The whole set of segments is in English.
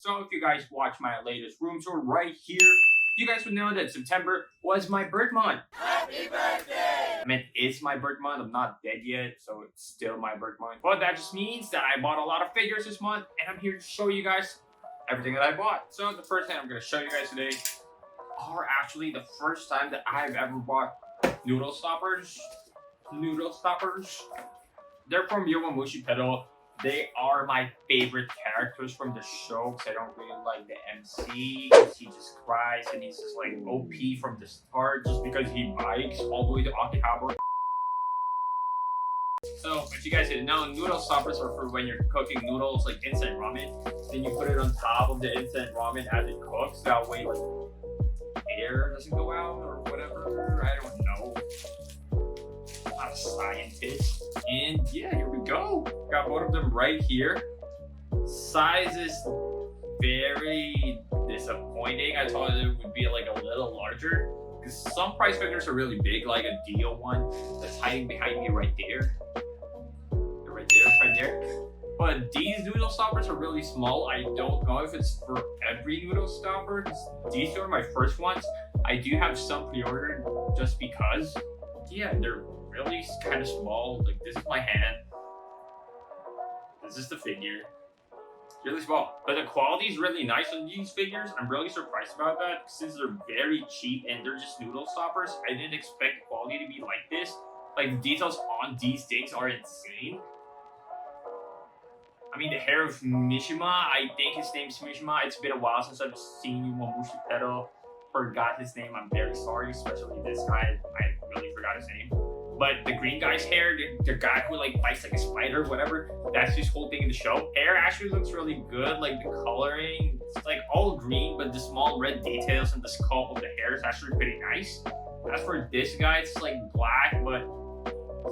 So if you guys watch my latest room tour right here, you guys would know that September was my birth month. Happy birthday! I mean, it's my birth month. I'm not dead yet, so it's still my birth month. But that just means that I bought a lot of figures this month, and I'm here to show you guys everything that I bought. So the first thing I'm going to show you guys today are actually the first time that I've ever bought noodle stoppers. Noodle stoppers. They're from Yowamushi Pedal. They are my favorite characters from the show because I don't really like the MC because he just cries and he's just like OP from the start just because he bikes all the way to Akihabara. So, if you guys didn't know, noodle stoppers are for when you're cooking noodles like instant ramen. Then you put it on top of the instant ramen as it cooks. That way, like, air doesn't go out or whatever. I don't know. I'm not a scientist. And yeah, here we go. Got both of them right here. Size is very disappointing. I thought it would be like a little larger because some price figures are really big, like a Dio one that's hiding behind me right there. Right there. But these noodle stoppers are really small. I don't know if it's for every noodle stopper. These are my first ones. I do have some pre-ordered just because. Yeah, they're really kind of small. Like, this is my hand. This is the figure. It's really small. But the quality is really nice on these figures. I'm really surprised about that since they're very cheap and they're just noodle stoppers. I didn't expect the quality to be like this. Like, the details on these things are insane. I mean, the hair of Mishima, I think his name's Mishima. It's been a while since I've seen Yowamushi Pedal. Forgot his name. I'm very sorry, especially this guy. I really forgot his name. But the green guy's hair, the guy who like bites like a spider, whatever, that's his whole thing in the show. Hair actually looks really good. Like the coloring, it's like all green, but the small red details and the sculpt of the hair is actually pretty nice. As for this guy, it's like black, but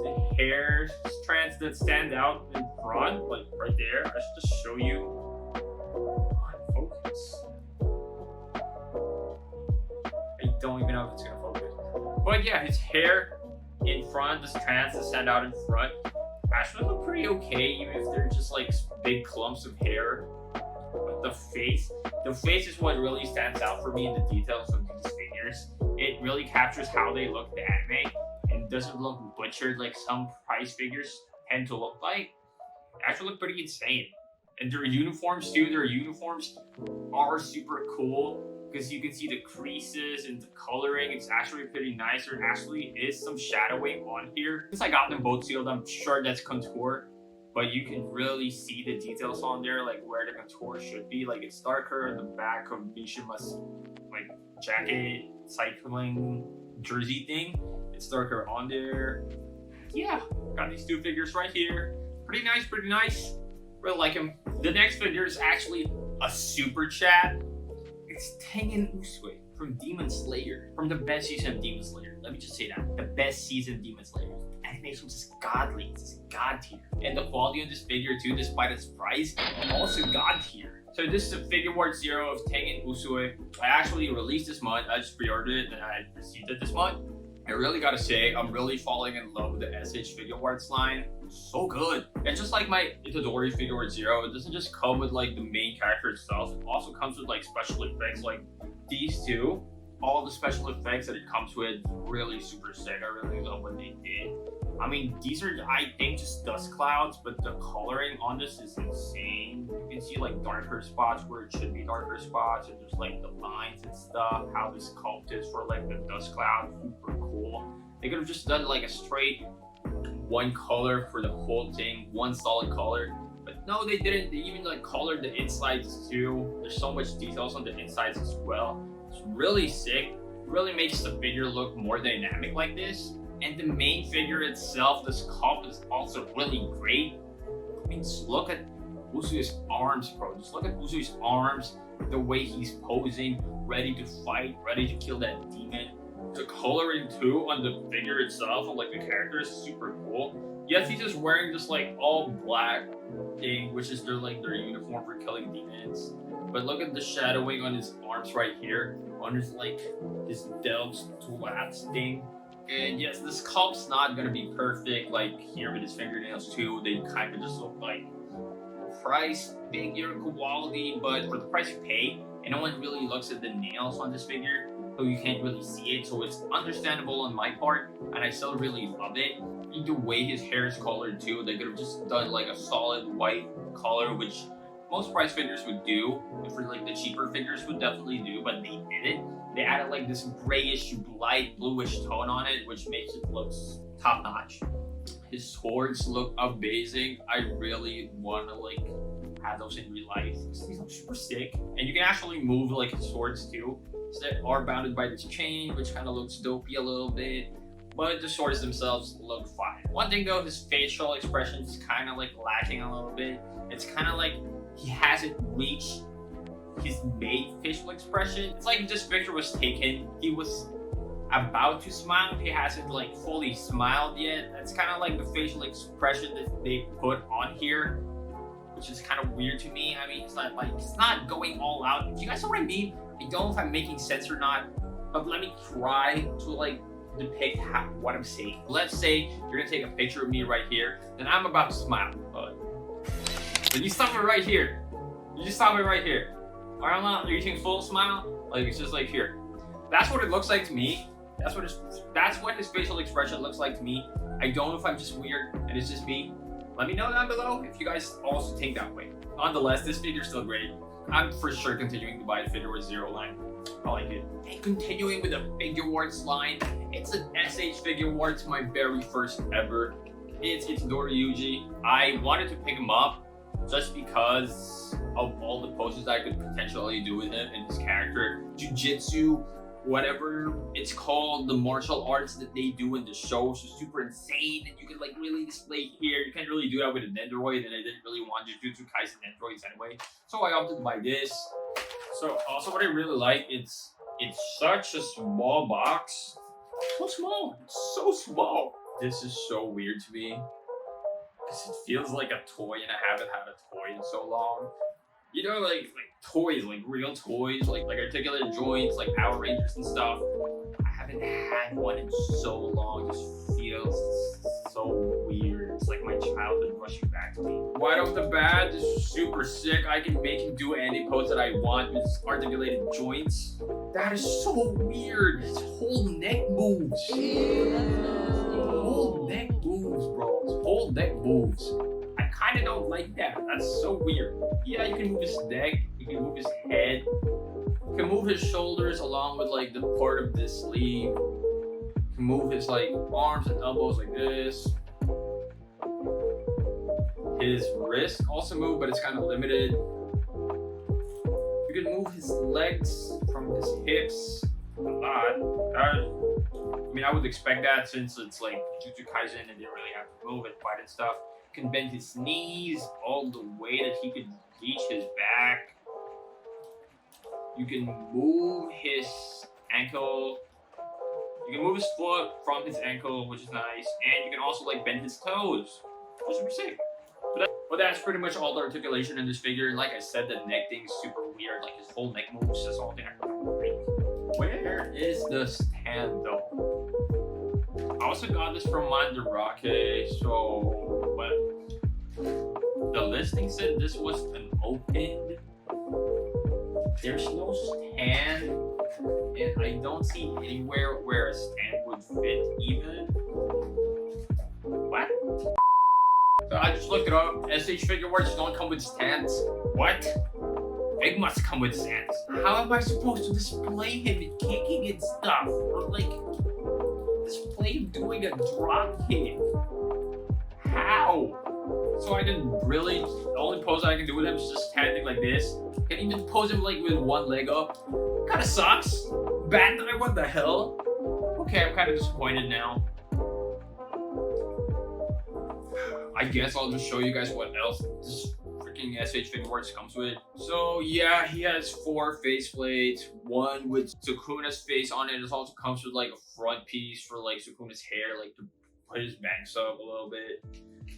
the hair strands that stand out in front, like right there. I should just show you. On focus. I don't even know if it's gonna focus. But yeah, his hair in front, the strands that stand out in front, actually look pretty okay, even if they're just like big clumps of hair. But the face is what really stands out for me in the details of these figures. It really captures how they look in the anime and doesn't look butchered like some price figures tend to look like. They actually look pretty insane. And their uniforms too, their uniforms are super cool because you can see the creases and the coloring. It's actually pretty nice. There actually is some shadowing on here. Since I got them both sealed, I'm sure that's contour, but you can really see the details on there, like where the contour should be. Like it's darker in the back of Mishima's like jacket, cycling jersey thing. It's darker on there. Yeah, got these two figures right here. Pretty nice, pretty nice. Really like him. The next figure is actually a super chat. It's Tengen Usui from Demon Slayer, from the best season of Demon Slayer. Let me just say that. The best season of Demon Slayer. The animation is just godly. It's just god tier. And the quality of this figure too, despite its price, also god tier. So this is a figure ward 0 of Tengen Usui. I actually released this month. I just pre-ordered it and I received it this month. I really gotta say, I'm really falling in love with the SH figure arts line. So good. And just like my Itadori figure art 0, it doesn't just come with like the main character itself. It also comes with like special effects like these two. All the special effects that it comes with, really super sick. I really love what they did. I mean, these are, I think, just dust clouds, but the coloring on this is insane. You can see like darker spots where it should be darker spots, and there's like the lines and stuff, how this sculpt is for like the dust cloud, super cool. They could have just done like a straight one color for the whole thing, one solid color. But no, they didn't. They even like colored the insides too. There's so much details on the insides as well. It's really sick. Really makes the figure look more dynamic like this. And the main figure itself, the sculpt is also really great. I mean, just look at Usui's arms, bro. Just look at Usui's arms, the way he's posing, ready to fight, ready to kill that demon. The coloring too on the figure itself, and like the character is super cool. Yes, he's just wearing just like all black thing, which is their uniform for killing demons. But look at the shadowing on his arms right here, on his like his delts lats thing. And yes, this sculpt's not gonna be perfect. Like here with his fingernails too, they kind of just look like price figure quality, but for the price you pay, and no one really looks at the nails on this figure, so you can't really see it, so it's understandable on my part, and I still really love it. The way his hair is colored too, they could have just done like a solid white color, which most price figures would do, and for like the cheaper figures would definitely do, but they didn't. They added like this grayish, light bluish tone on it, which makes it look top notch. His swords look amazing. I really want to like have those in real life. These are super sick, and you can actually move like his swords too. So they are bounded by this chain, which kind of looks dopey a little bit, but the swords themselves look fine. One thing though, his facial expression is kind of like lacking a little bit. It's kind of like he hasn't reached his main facial expression. It's like this picture was taken, he was about to smile, he hasn't like fully smiled yet. That's kind of like the facial expression that they put on here, which is kind of weird to me. I mean, it's not like, it's not going all out. Do you guys know what I mean? I don't know if I'm making sense or not, but let me try to like depict what I'm saying. Let's say you're gonna take a picture of me right here, and I'm about to smile. Then you stop it right here. You just stop it right here. Or I'm not reaching full smile. Like it's just like here. That's what it looks like to me. That's what his facial expression looks like to me. I don't know if I'm just weird and it's just me. Let me know down below if you guys also think that way. Nonetheless, this figure's still great. I'm for sure continuing to buy the figure with zero line. I like it. And continuing with the figure warts line, it's an SH figure warts, my very first ever. It's Yuji. I wanted to pick him up just because of all the poses I could potentially do with him and his character. Jujutsu, whatever it's called, the martial arts that they do in the show is super insane, and you can like really display here. You can't really do that with a Nendoroid, and I didn't really want Jujutsu Kaisen Nendoroids anyway, so I opted to buy this. So also what I really like, it's such a small box. So small, it's so small. This is so weird to me, because it feels like a toy, and I haven't had a toy in so long. You know, like toys, like real toys, like articulated joints, like Power Rangers and stuff. I haven't had one in so long. It just feels so weird. It's like my childhood rushing back to me. Right off the bat, this is super sick. I can make him do any pose that I want with articulated joints. That is so weird. His whole neck moves. Whole neck moves, bro. His whole neck moves. I kind of don't like that. That's so weird. Yeah, you can move his neck, you can move his head, you can move his shoulders along with like the part of this sleeve. You can move his like arms and elbows like this. His wrist also move, but it's kind of limited. You can move his legs from his hips a lot. I mean, I would expect that since it's like Jujutsu Kaisen and they really have to move and fight and stuff. You can bend his knees all the way that he could reach his back. You can move his ankle. You can move his foot from his ankle, which is nice. And you can also like bend his toes, which is super sick. But that's pretty much all the articulation in this figure. Like I said, the neck thing is super weird. Like his whole neck moves. That's all thing I don't like. Where is the stand though? I also got this from Mandarake, so but the listing said this was an opened. There's no stand, and I don't see anywhere where a stand would fit even. What? So I just looked it up. SH figure warts don't come with stands. What? It must come with stands. How am I supposed to display him in kicking and stuff? Or like display him doing a drop kick? How? So I can really, the only pose I can do with him is just standing like this. Can't even pose him like with one leg up. Kinda sucks. Bandai, what the hell? Okay, I'm kind of disappointed now. I guess I'll just show you guys what else this freaking SH figure warts comes with. So yeah, he has 4 face plates, one with Sukuna's face on it. It also comes with like a front piece for like Sukuna's hair, like to put his bangs up a little bit.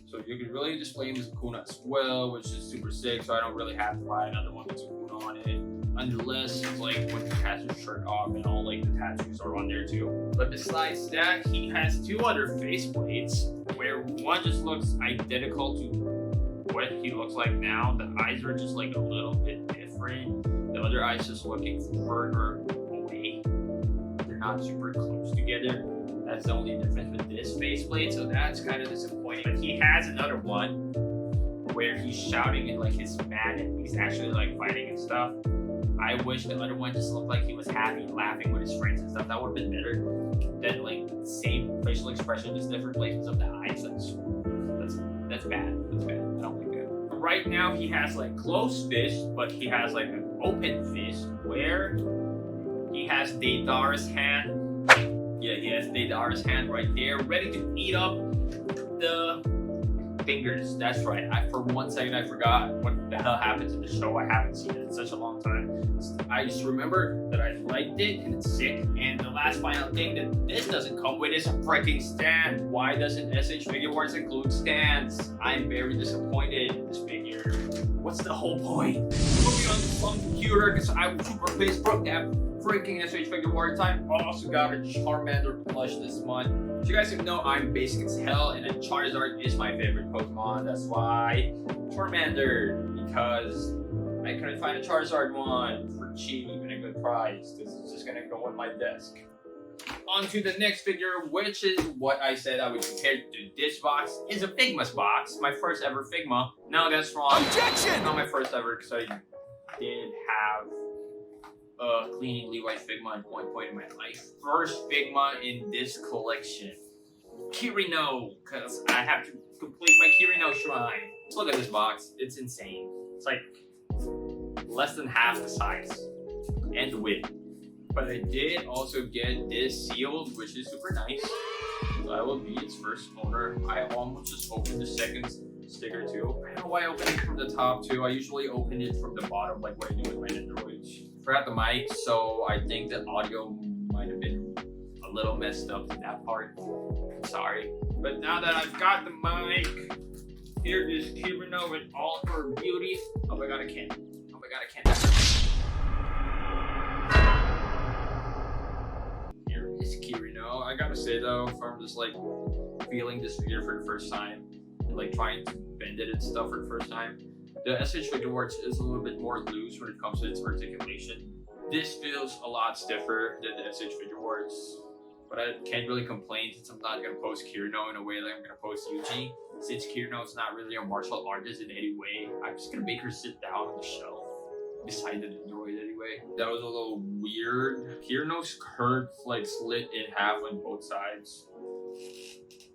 So you can really display him as Sukuna as well, which is super sick. So I don't really have to buy another one with Sukuna on it, unless like when he has his shirt off and all like the tattoos are on there too. But besides that, he has 2 other face plates, where one just looks identical to what he looks like now. The eyes are just like a little bit different. The other eyes just looking further away. They're not super close together. That's the only difference with this faceplate, so that's kind of disappointing. But he has another one where he's shouting and like he's mad and he's actually like fighting and stuff. I wish the other one just looked like he was happy, laughing with his friends and stuff. That would have been better than like same facial expression, just different places of the eyes. That's bad. That's bad. I don't like that. Right now he has like closed fist, but he has like an open fist where he has Deidara's hand. Yeah, he has Deidara's hand right there, ready to eat up the fingers. That's right. For 1 second I forgot what the hell happens in the show. I haven't seen it in such a long time. I just remember that I liked it and it's sick. And the last final thing that this doesn't come with is a freaking stand. Why doesn't SH Figure Wars include stands? I'm very disappointed in this figure. What's the whole point? Put me on some computer because I was super pissed. Broke that freaking SH Figure Wars time. Also got a Charmander plush this month. So you guys know I'm basic as hell, and then Charizard is my favorite Pokemon. That's why Charmander, because I couldn't find a Charizard one for cheap and a good price. This is just gonna go on my desk. On to the next figure, which is what I said I would compare to this box. Is a Figma's box, my first ever Figma. Now that's wrong. Objection! Not my first ever, because I did have a cleaning Levi's Figma at one point in my life. First Figma in this collection. Kirino, because I have to complete my Kirino shrine. Let's look at this box. It's insane. It's like less than half the size and the width. But I did also get this sealed, which is super nice. So I will be its first owner. I almost just opened the second sticker too. I don't know why I opened it from the top too. I usually open it from the bottom, like what I do with my Androids. Forgot the mic, so I think the audio might have been a little messed up in that part. I'm sorry. But now that I've got the mic, here is Kirino with all of her beauty. Oh my god, I can't. Oh my god, I can't. Here is Kirino. I gotta say though, from just like feeling this figure for the first time and like trying to bend it and stuff for the first time, the SH Figure Wars is a little bit more loose when it comes to its articulation. This feels a lot stiffer than the SH Figure Wars, but I can't really complain since I'm not gonna post Kirino in a way that I'm gonna post Yuji. Since Kirino is not really a martial artist in any way, I'm just gonna make her sit down on the shelf beside the Android anyway. That was a little weird. Kirino's skirt like slit in half on both sides.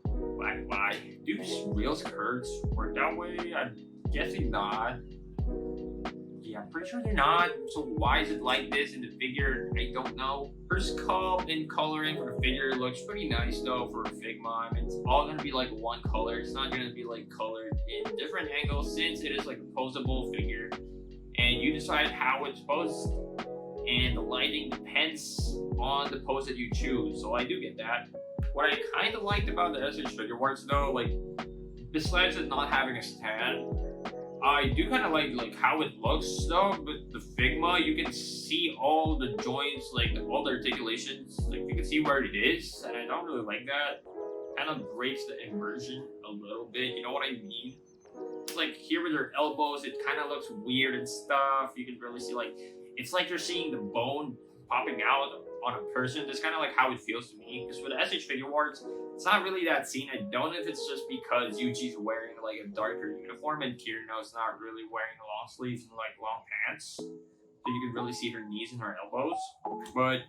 Why? Do real skirts work that way? I'm guessing not. Yeah, I'm pretty sure they're not. So why is it like this in the figure? I don't know. Her skull and coloring for the figure looks pretty nice though for a Figma. I mean, it's all gonna be like one color. It's not gonna be like colored in different angles since it is like a posable figure. And you decide how it's posed. And the lighting depends on the pose that you choose. So I do get that. What I kind of liked about the SH Figure Wars though, like besides it not having a stand, I do kind of like how it looks though. With the Figma, you can see all the joints, like all the articulations, like you can see where it is, and I don't really like that. Kind of breaks the immersion a little bit, you know what I mean? It's like here with her elbows, it kind of looks weird and stuff. You can really see like, it's like you're seeing the bone popping out on a person. That's kind of like how it feels to me. Because with the SH Figure Wars, it's not really that scene. I don't know if it's just because Yuji's wearing like a darker uniform and Kirino's not really wearing long sleeves and like long pants. So you can really see her knees and her elbows. But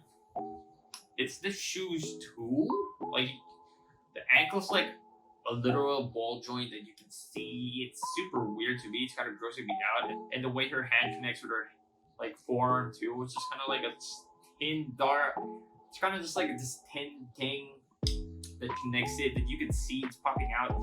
it's the shoes too. Like the ankle's like a literal ball joint that you can see. It's super weird to me. It's kind of grossing me out. And the way her hand connects with her like forearm too, it's just kind of like a thin dark. It's kind of just like this thin thing that connects it that you can see it's popping out.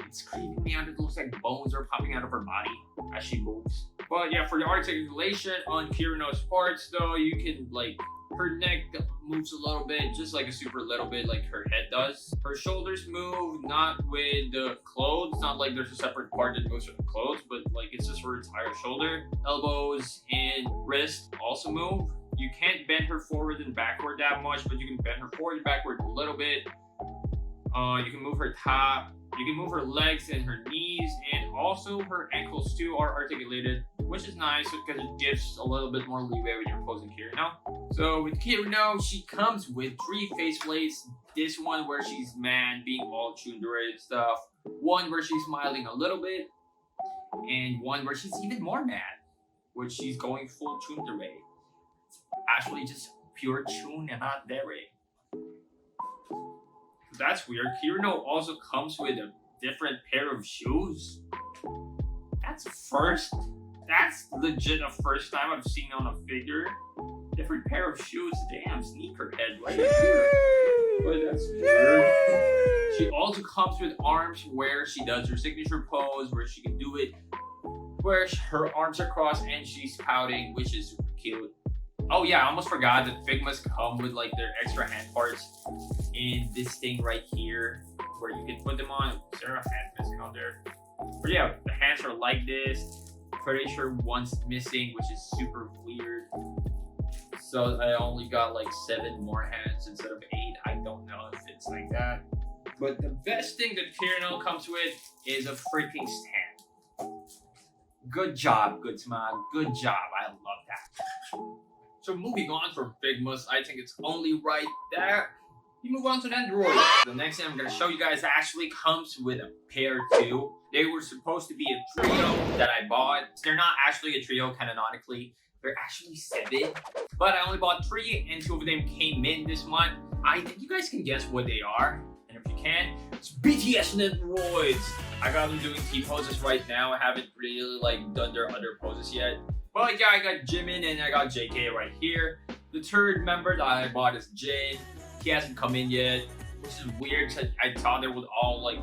It's creeping me out. It looks like bones are popping out of her body as she moves. But yeah, for the articulation on Kirino's parts though, you can like, her neck moves a little bit, just like a super little bit like her head does. Her shoulders move, not with the clothes, not like there's a separate part that moves with the clothes, but like it's just her entire shoulder. Elbows and wrist also move. You can't bend her forward and backward that much, but you can bend her forward and backward a little bit. You can move her top You can move her legs and her knees, and also her ankles too are articulated, which is nice because it gives a little bit more leeway when you're posing Kirino. So with Kirino, she comes with 3 faceplates. This one where she's mad, being all tsundere and stuff. One where she's smiling a little bit, and one where she's even more mad, which she's going full tsundere. It's actually just pure chun and not dere. That's weird. Kirino also comes with a different pair of shoes. That's legit the first time I've seen on a figure. Different pair of shoes. Damn, sneakerhead right here. But that's weird. She also comes with arms where she does her signature pose, where she can do it, where her arms are crossed and she's pouting, which is super cute. Oh yeah, I almost forgot that Figmas come with like their extra hand parts in this thing right here, where you can put them on. Is there a hand missing on there? But yeah, the hands are like this. Pretty sure one's missing, which is super weird. So I only got like 7 more hands instead of 8. I don't know if it's like that. But the best thing that Kirino comes with is a freaking stand. Good job, good smile. Good job. I love that. So moving on from Figmas, I think it's only right that we move on to the Android. The next thing I'm going to show you guys actually comes with a pair too. They were supposed to be a trio that I bought. They're not actually a trio canonically. They're actually 7. But I only bought 3 and 2 of them came in this month. I think you guys can guess what they are. And if you can, it's BTS Androids. I got them doing T-poses right now. I haven't really like done their other poses yet. But yeah, I got Jimin and I got JK right here. The third member that I bought is Jin. He hasn't come in yet, which is weird because I thought they would all like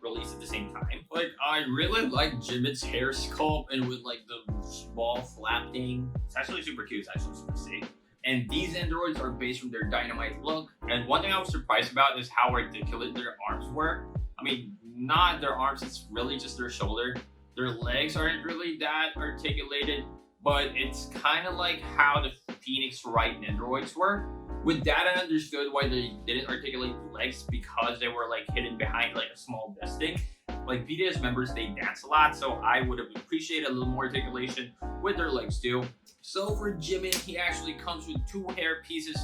release at the same time. Like, I really like Jimin's hair sculpt and with like the ball flap thing. It's actually super cute. It's actually super sick. And these androids are based from their dynamite look. And one thing I was surprised about is how articulate their arms were. I mean, not their arms, it's really just their shoulder. Their legs aren't really that articulated, but it's kind of like how the Phoenix Wright androids were. With that, I understood why they didn't articulate the legs, because they were like hidden behind like a small vesting. Like BTS members, they dance a lot, so I would have appreciated a little more articulation with their legs too. So for Jimin, he actually comes with 2 hair pieces.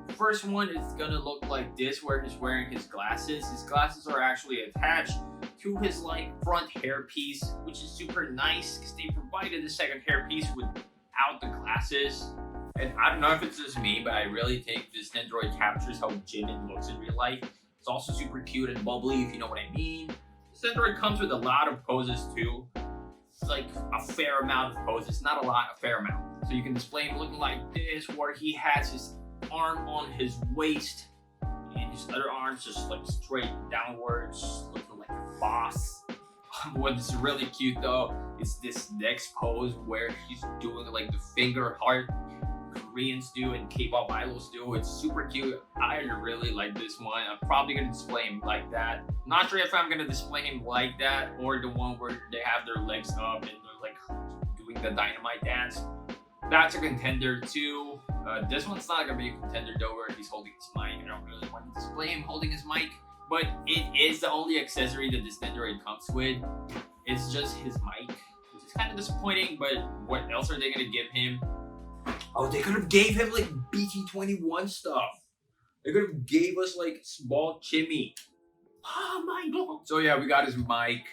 The first one is gonna look like this, where he's wearing his glasses. His glasses are actually attached to his like front hair piece, which is super nice because they provided the second hair piece without the glasses. And I don't know if it's just me, but I really think this android captures how Jimin looks in real life. It's also super cute and bubbly, if you know what I mean. This android comes with a lot of poses too. It's like a fair amount of poses, not a lot, a fair amount. So you can display him looking like this, where he has his arm on his waist and his other arms just like straight downwards, looking like a boss. What's really cute though is this next pose where he's doing like the finger heart Koreans do and K-pop idols do. It's super cute. I really like this one. I'm probably gonna display him like that. Not sure if I'm gonna display him like that or the one where they have their legs up and they're like doing the dynamite dance. That's a contender too. This one's not gonna be a contender though, where he's holding his mic. I don't really want to display him holding his mic, but it is the only accessory that this android comes with. It's just his mic, which is kind of disappointing, but what else are they gonna give him? Oh, they could have gave him like BT21 stuff. They could have gave us like small chimney. Oh my god. So yeah, we got his mic.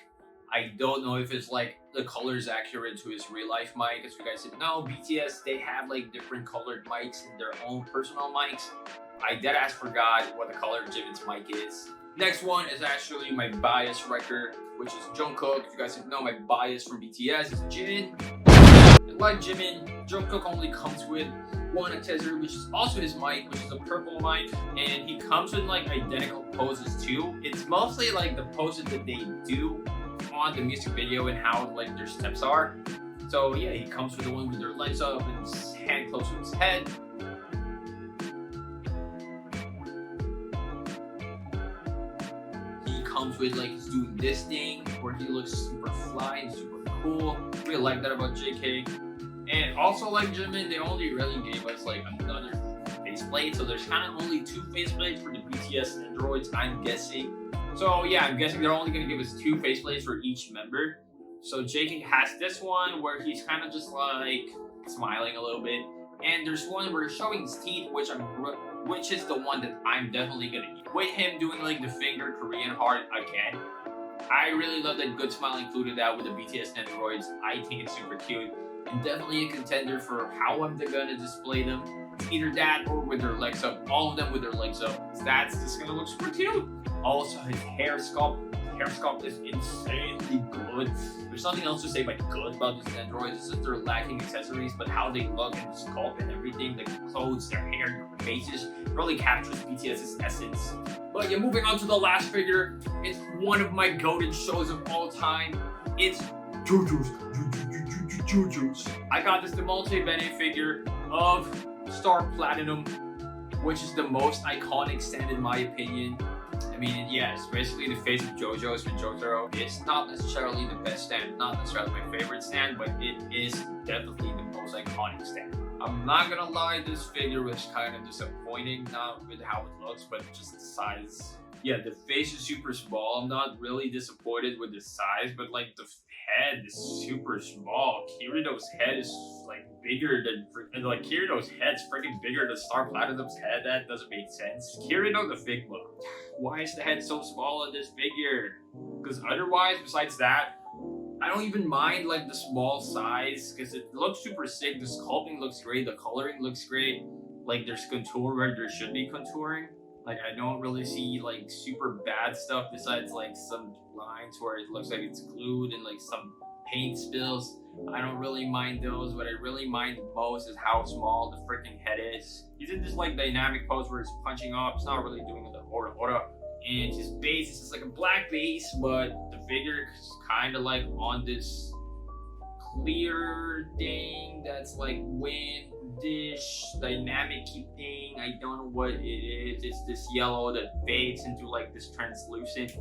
I don't know if it's like the color is accurate to his real life mic. As you guys said, no, BTS, they have like different colored mics and their own personal mics. I deadass forgot what the color of Jimin's mic is. Next one is actually my bias record, which is Jungkook. If you guys didn't know, my bias from BTS is Jin. Like Jimin, Jungkook only comes with one accessory, which is also his mic, which is a purple mic, and he comes with like identical poses too. It's mostly like the poses that they do on the music video and how like their steps are. So yeah, he comes with the one with their legs up and his hand close to his head. He comes with like he's doing this thing where he looks super fly and super cool. Really like that about JK. And also like Jimin, they only really gave us like another faceplate. So there's kind of only 2 faceplates for the BTS androids, I'm guessing. So yeah, I'm guessing they're only gonna give us 2 faceplates for each member. So JK has this one where he's kind of just like smiling a little bit, and there's one where he's showing his teeth, which is the one that I'm definitely gonna use. With him doing like the finger Korean heart again. I really love that Good Smile included that with the BTS androids. I think it's super cute and definitely a contender for how I'm gonna display them. Either that or with their legs up, all of them with their legs up. That's just gonna look super cute. Also, his hair sculpt is insanely good. There's nothing else to say but good about these androids. It's just they're lacking accessories, but how they look and the sculpt and everything, the clothes, their hair, their faces, really captures BTS's essence. But yeah, moving on to the last figure. It's one of my goated shows of all time. It's Jojo's. I got this the multi-Bene figure of Star Platinum, which is the most iconic stand in my opinion. I mean, yeah, it's basically the face of Jojo's with Jotaro. It's not necessarily the best stand, not necessarily my favorite stand, but it is definitely the most iconic stand. I'm not gonna lie, this figure was kind of disappointing, not with how it looks, but just the size. Yeah, the face is super small. I'm not really disappointed with the size, but like the head is super small. Kirito's head is like bigger than, like Kirito's head's freaking bigger than Star Platinum's head. That doesn't make sense. Kirito the Figma. Why is the head so small in this figure? Because otherwise, besides that, I don't even mind like the small size because it looks super sick. The sculpting looks great. The coloring looks great. Like there's contour where there should be contouring. Like I don't really see like super bad stuff besides like some lines where it looks like it's glued and like some paint spills. I don't really mind those. What I really mind most is how small the freaking head is. He's in this like dynamic pose where he's punching up. It's not really doing the ora. And his base is just like a black base, but the figure is kind of like on this clear thing that's like wind-ish, dynamic thing. I don't know what it is. It's this yellow that fades into like this translucent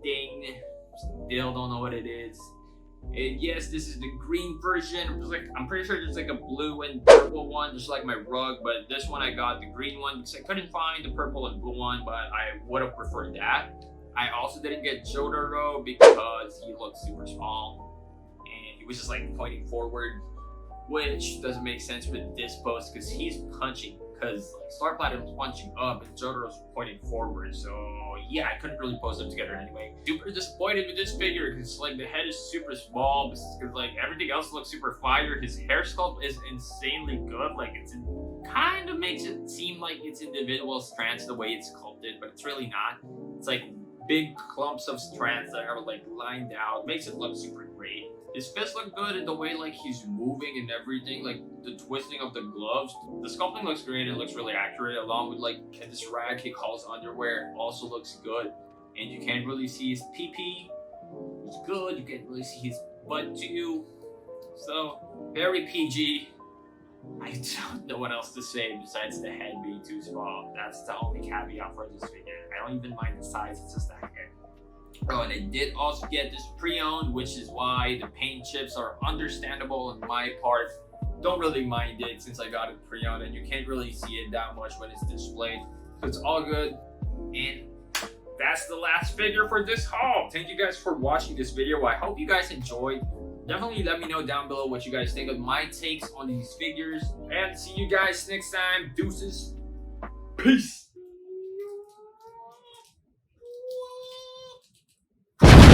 thing. Still don't know what it is. And yes, this is the green version. I'm pretty sure there's like a blue and purple one, just like my rug, but this one I got the green one because I couldn't find the purple and blue one, but I would have preferred that. I also didn't get Jojo because he looked super small and he was just like pointing forward, which doesn't make sense with this pose because he's punching, because like Star Platinum's punching up and Jojo's pointing forward. So yeah, I couldn't really pose them together anyway. Super disappointed with this figure because like the head is super small because like everything else looks super fire. His hair sculpt is insanely good. Like kind of makes it seem like it's individual strands the way it's sculpted, but it's really not. It's like big clumps of strands that are like lined out. Makes it look super great. His fists look good in the way like he's moving and everything, like the twisting of the gloves. The sculpting looks great and looks really accurate, along with like this rag he calls underwear also looks good. And you can't really see his pee-pee. It's good. You can't really see his butt too. So very PG. I don't know what else to say besides the head being too small. That's the only caveat for this figure. I don't even mind the size, it's just the head. Oh, and I did also get this pre-owned, which is why the paint chips are understandable in my part. Don't really mind it since I got it pre-owned and you can't really see it that much when it's displayed. So it's all good. And that's the last figure for this haul. Thank you guys for watching this video. I hope you guys enjoyed. Definitely let me know down below what you guys think of my takes on these figures. And see you guys next time. Deuces. Peace.